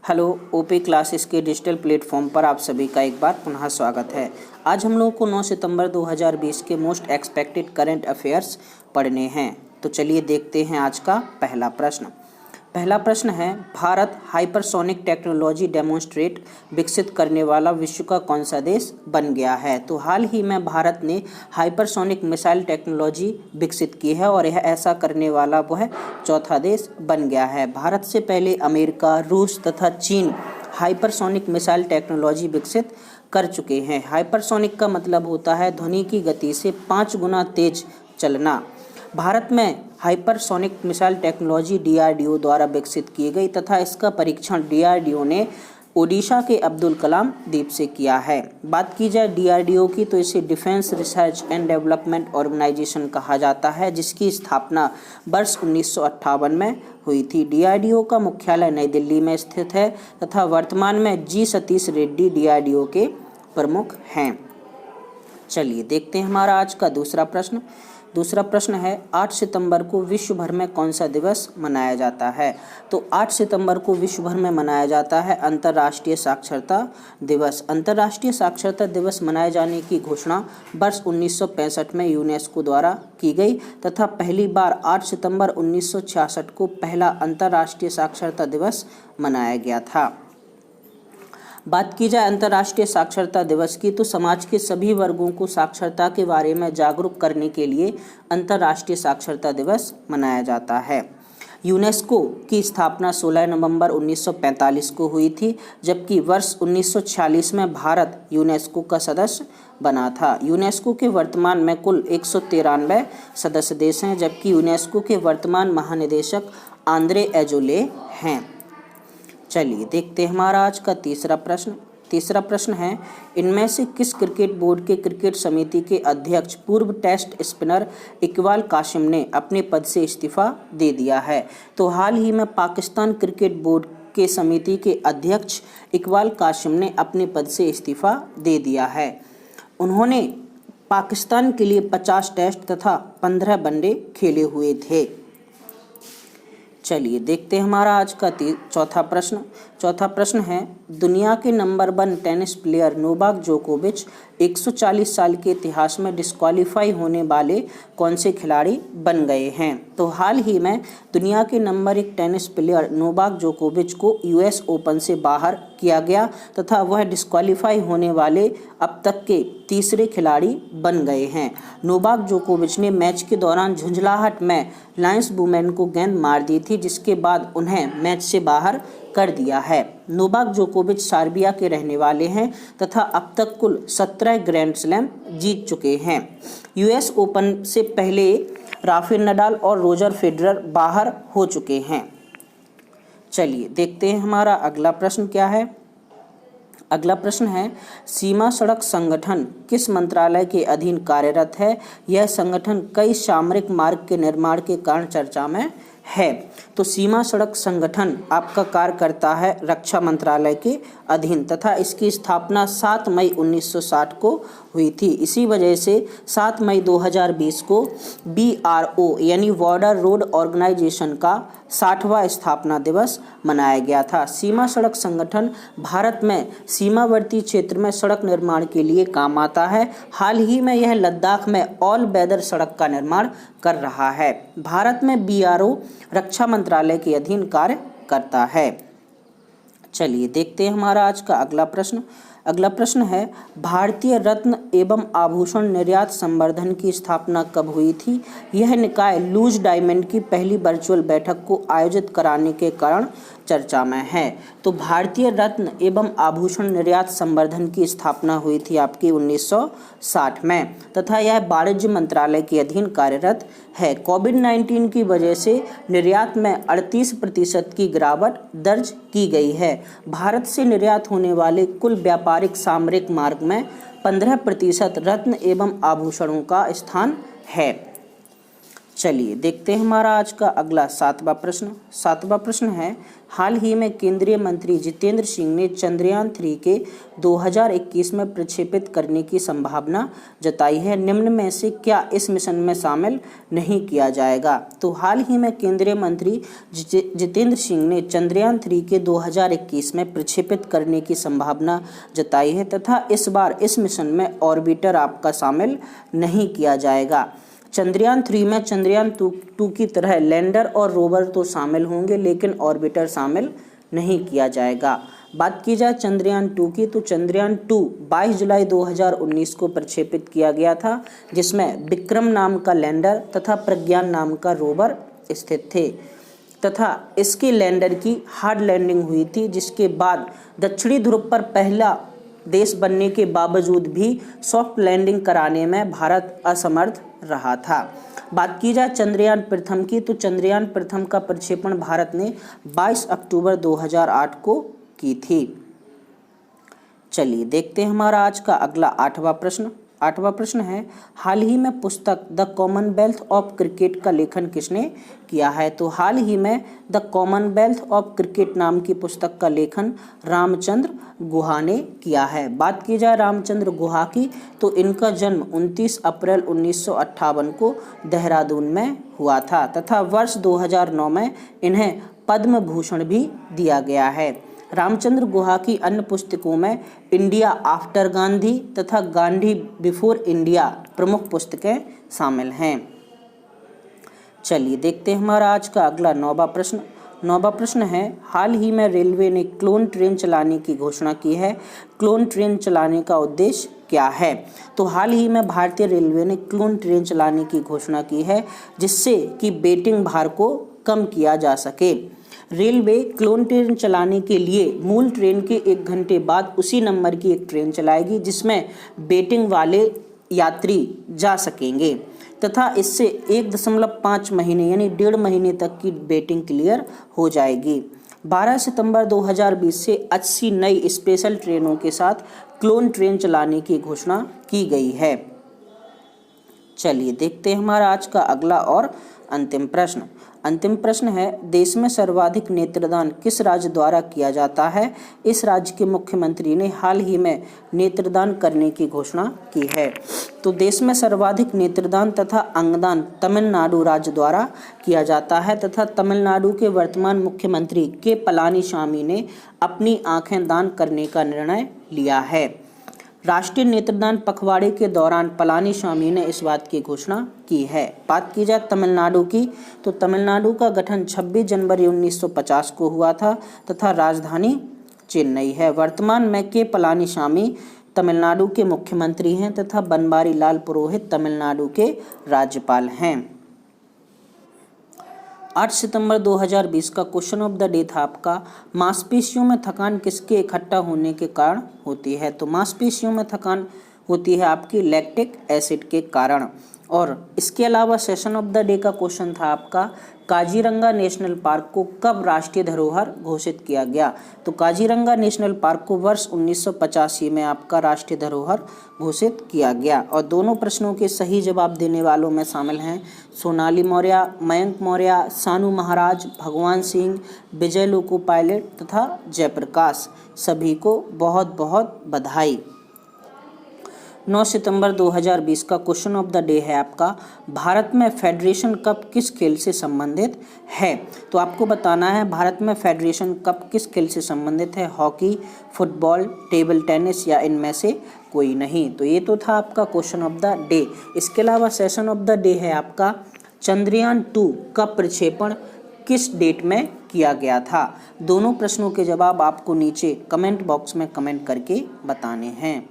Hello OP classes के digital platform पर आप सभी का एक बार पुनः स्वागत है। आज हम लोगों को 9 सितंबर 2020 के मोस्ट एक्सपेक्टेड करंट अफेयर्स पढ़ने हैं। तो चलिए देखते हैं आज का पहला प्रश्न। पहला प्रश्न है, भारत हाइपरसोनिक टेक्नोलॉजी डेमोन्स्ट्रेट विकसित करने वाला विश्व का कौन सा देश बन गया है। तो हाल ही में भारत ने हाइपरसोनिक मिसाइल टेक्नोलॉजी विकसित की है और यह ऐसा करने वाला वह चौथा देश बन गया है। भारत से पहले अमेरिका, रूस तथा चीन हाइपरसोनिक मिसाइल टेक्नोलॉजी विकसित कर चुके हैं। हाइपरसोनिक का मतलब होता है ध्वनि की गति से 5 गुना तेज चलना। भारत में हाइपरसोनिक मिसाइल टेक्नोलॉजी डीआरडीओ द्वारा विकसित की गई तथा इसका परीक्षण डीआरडीओ ने ओडिशा के अब्दुल कलाम द्वीप से किया है। बात की जाए डीआरडीओ की तो इसे defence research and development organisation कहा जाता है, जिसकी स्थापना वर्ष 1958 में हुई थी। डीआरडीओ का मुख्यालय नई दिल्ली में स्थित है तथा वर्तमान में जी सतीश रेड्डी डीआरडीओ के प्रमुख हैं। चलिए देखते हैं हमारा आज का दूसरा प्रश्न। दूसरा प्रश्न है, 8 सितंबर को विश्व भर में कौन सा दिवस मनाया जाता है। तो 8 सितंबर को विश्व भर में मनाया जाता है अंतर्राष्ट्रीय साक्षरता दिवस। अंतर्राष्ट्रीय साक्षरता दिवस मनाए जाने की घोषणा वर्ष 1965 में यूनेस्को द्वारा की गई तथा पहली बार 8 सितंबर 1966 को पहला अंतर्राष्ट्रीय साक्षरता दिवस मनाया गया था। बात की जाए अंतर्राष्ट्रीय साक्षरता दिवस की तो समाज के सभी वर्गों को साक्षरता के बारे में जागरूक करने के लिए अंतर्राष्ट्रीय साक्षरता दिवस मनाया जाता है। यूनेस्को की स्थापना 16 नवंबर 1945 को हुई थी, जबकि वर्ष 1946 में भारत यूनेस्को का सदस्य बना था। यूनेस्को के वर्तमान में कुल 193 सदस्य देश हैं, जबकि यूनेस्को के वर्तमान महानिदेशक आंद्रे एजोले हैं। चलिए देखते हैं हमारा आज का तीसरा प्रश्न। तीसरा प्रश्न है, इनमें से किस क्रिकेट बोर्ड के क्रिकेट समिति के अध्यक्ष पूर्व टेस्ट स्पिनर इकबाल कासिम ने अपने पद से इस्तीफा दे दिया है। तो हाल ही में पाकिस्तान क्रिकेट बोर्ड के समिति के अध्यक्ष इकबाल कासिम ने अपने पद से इस्तीफा दे दिया है। उन्होंने पाकिस्तान के लिए 50 टेस्ट तथा 15 वनडे खेले हुए थे। चलिए देखते हैं हमारा आज का चौथा प्रश्न। चौथा प्रश्न है, दुनिया के नंबर 1 टेनिस प्लेयर नोवाक जोकोविच 140 साल के इतिहास में डिस्क्वालीफाई होने वाले कौन से खिलाड़ी बन गए हैं। तो हाल ही में दुनिया के नंबर 1 टेनिस प्लेयर नोवाक जोकोविच को यूएस ओपन से बाहर किया गया तथा वह डिस्क्वालीफाई होने वाले अब तक के तीसरे खिलाड़ी बन गए हैं। नोवाक जोकोविच ने मैच के दौरान झुंझलाहट में लायंस वुमेन को गेंद मार दी थी, जिसके बाद उन्हें मैच से बाहर कर दिया है। नोवाक जोकोविच सर्बिया के रहने वाले हैं तथा अब तक कुल 17 ग्रैंड स्लैम जीत चुके हैं। यूएस ओपन से पहले राफेल नडाल और रोजर फेडरर बाहर हो चुके हैं। चलिए देखते हैं हमारा अगला प्रश्न क्या है। अगला प्रश्न है, सीमा सड़क संगठन किस मंत्रालय के अधीन कार्यरत है। यह संगठन कई सामरिक मार्ग के निर्माण के कारण चर्चा में है। तो सीमा सड़क संगठन आपका कार्य करता है रक्षा मंत्रालय के अधीन तथा इसकी स्थापना 7 मई 1960 को हुई थी। इसी वजह से 7 मई 2020 को BRO यानी बॉर्डर रोड ऑर्गेनाइजेशन का 60वां स्थापना दिवस मनाया गया था। सीमा सड़क संगठन भारत में सीमावर्ती क्षेत्र में सड़क निर्माण के लिए काम आता है। हाल ही में यह लद्दाख में ऑल वेदर सड़क का निर्माण कर रहा है। भारत में BRO रक्षा मंत्रालय के अधीन कार्य करता है। चलिए देखते हैं हमारा आज का अगला प्रश्न। अगला प्रश्न है, भारतीय रत्न एवं आभूषण निर्यात संवर्धन की स्थापना कब हुई थी। यह निकाय लूज डायमंड की पहली वर्चुअल बैठक को आयोजित कराने के कारण चर्चा में है। तो भारतीय रत्न एवं आभूषण निर्यात संवर्धन की स्थापना हुई थी आपकी 1960 में तथा यह वाणिज्य मंत्रालय के अधीन कार्यरत है। कोविड-19 की वजह से निर्यात में 38% की गिरावट दर्ज की गई है। भारत से निर्यात होने वाले कुल व्यापारिक सामरिक मार्ग में 15% रत्न एवं आभूषणों का स्थान है। चलिए देखते हैं हमारा आज का अगला 7वां प्रश्न। 7वां प्रश्न है, हाल ही में केंद्रीय मंत्री जितेंद्र सिंह ने चंद्रयान 3 के 2021 में प्रक्षेपित करने की संभावना जताई है। निम्न में से क्या इस मिशन में शामिल नहीं किया जाएगा? तो हाल ही में केंद्रीय मंत्री जितेंद्र सिंह ने चंद्रयान 3 के 2021 में प्रक्षेपित करने की संभावना जताई है तथा इस बार इस मिशन में ऑर्बिटर आपका शामिल नहीं किया जाएगा। चंद्रयान 3 में चंद्रयान 2 की तरह लैंडर और रोवर तो शामिल होंगे, लेकिन ऑर्बिटर शामिल नहीं किया जाएगा। बात की जाए चंद्रयान 2 की, तो चंद्रयान 2 22 जुलाई 2019 को प्रक्षेपित किया गया था, जिसमें विक्रम नाम का लैंडर तथा प्रज्ञान नाम का रोवर स्थित थे तथा इसके लैंडर की हार्ड लैंडिंग हुई थी, जिसके बाद दक्षिणी ध्रुव पर पहला देश बनने के बावजूद भी सॉफ्ट लैंडिंग कराने में भारत असमर्थ रहा था। बात की जाए चंद्रयान प्रथम की, तो चंद्रयान प्रथम का प्रक्षेपण भारत ने 22 अक्टूबर 2008 को की थी। चलिए देखते हैं हमारा आज का अगला 8वां प्रश्न। 8वां प्रश्न है, हाल ही में पुस्तक द कॉमनवेल्थ ऑफ क्रिकेट का लेखन किसने किया है? तो हाल ही में द कॉमनवेल्थ ऑफ क्रिकेट नाम की पुस्तक का लेखन रामचंद्र गुहा ने किया है। बात की जाए रामचंद्र गुहा की, तो इनका जन्म 29 अप्रैल 1958 को देहरादून में हुआ था तथा वर्ष 2009 में इन्हें पद्म भूषण भी दिया गया है। रामचंद्र गुहा की अन्य पुस्तकों में इंडिया आफ्टर गांधी तथा गांधी बिफोर इंडिया प्रमुख पुस्तकें शामिल हैं। चलिए देखते हैं हमारा आज का अगला 9वां प्रश्न। 9वां प्रश्न है, हाल ही में रेलवे ने क्लोन ट्रेन चलाने की घोषणा की है। क्लोन ट्रेन चलाने का उद्देश्य क्या है? तो हाल ही में भारतीय रेलवे ने क्लोन ट्रेन चलाने की घोषणा की है, जिससे कि वेटिंग भार को कम किया जा सके। रेलवे क्लोन ट्रेन चलाने के लिए मूल ट्रेन के 1 घंटे बाद उसी नंबर की एक ट्रेन चलाएगी, जिसमें वेटिंग वाले यात्री जा सकेंगे तथा इससे 1.5 महीने यानी 1.5 महीने तक की वेटिंग क्लियर हो जाएगी। 12 सितंबर 2020 से 80 नई स्पेशल ट्रेनों के साथ क्लोन ट्रेन चलाने की घोषणा की गई है। चलिए देखते हैं हमारा आज का अगला और अंतिम प्रश्न। अंतिम प्रश्न है, देश में सर्वाधिक नेत्रदान किस राज्य द्वारा किया जाता है? इस राज्य के मुख्यमंत्री ने हाल ही में नेत्रदान करने की घोषणा की है। तो देश में सर्वाधिक नेत्रदान तथा अंगदान तमिलनाडु राज्य द्वारा किया जाता है तथा तमिलनाडु के वर्तमान मुख्यमंत्री के पलानीस्वामी ने अपनी आंखें दान करने का निर्णय लिया है। राष्ट्रीय नेत्रदान पखवाड़े के दौरान पलानीस्वामी ने इस बात की घोषणा की है। बात की जाए तमिलनाडु की, तो तमिलनाडु का गठन 26 जनवरी 1950 को हुआ था तथा राजधानी चेन्नई है। वर्तमान में के पलानीस्वामी तमिलनाडु के मुख्यमंत्री हैं तथा बनवारी लाल पुरोहित तमिलनाडु के राज्यपाल हैं। 8 सितंबर 2020 का क्वेश्चन ऑफ द डे था आपका, मांसपेशियों में थकान किसके इकट्ठा होने के कारण होती है? तो मांसपेशियों में थकान होती है आपकी लैक्टिक एसिड के कारण। और इसके अलावा सेशन ऑफ द डे का क्वेश्चन था आपका, काजीरंगा नेशनल पार्क को कब राष्ट्रीय धरोहर घोषित किया गया? तो काजीरंगा नेशनल पार्क को वर्ष 1985 में आपका राष्ट्रीय धरोहर घोषित किया गया। और दोनों प्रश्नों के सही जवाब देने वालों में शामिल हैं सोनाली मौर्य, मयंक मौर्य, सानू महाराज, भगवान सिंह, विजय लोको पायलट तथा जयप्रकाश। सभी को बहुत बहुत बधाई। 9 सितंबर 2020 का क्वेश्चन ऑफ द डे है आपका, भारत में फेडरेशन कप किस खेल से संबंधित है? तो आपको बताना है भारत में फेडरेशन कप किस खेल से संबंधित है, हॉकी, फुटबॉल, टेबल टेनिस या इनमें से कोई नहीं। तो ये तो था आपका क्वेश्चन ऑफ द डे। इसके अलावा सेशन ऑफ द डे है आपका, चंद्रयान 2 का प्रक्षेपण किस डेट में किया गया था? दोनों प्रश्नों के जवाब आपको नीचे कमेंट बॉक्स में कमेंट करके बताने हैं।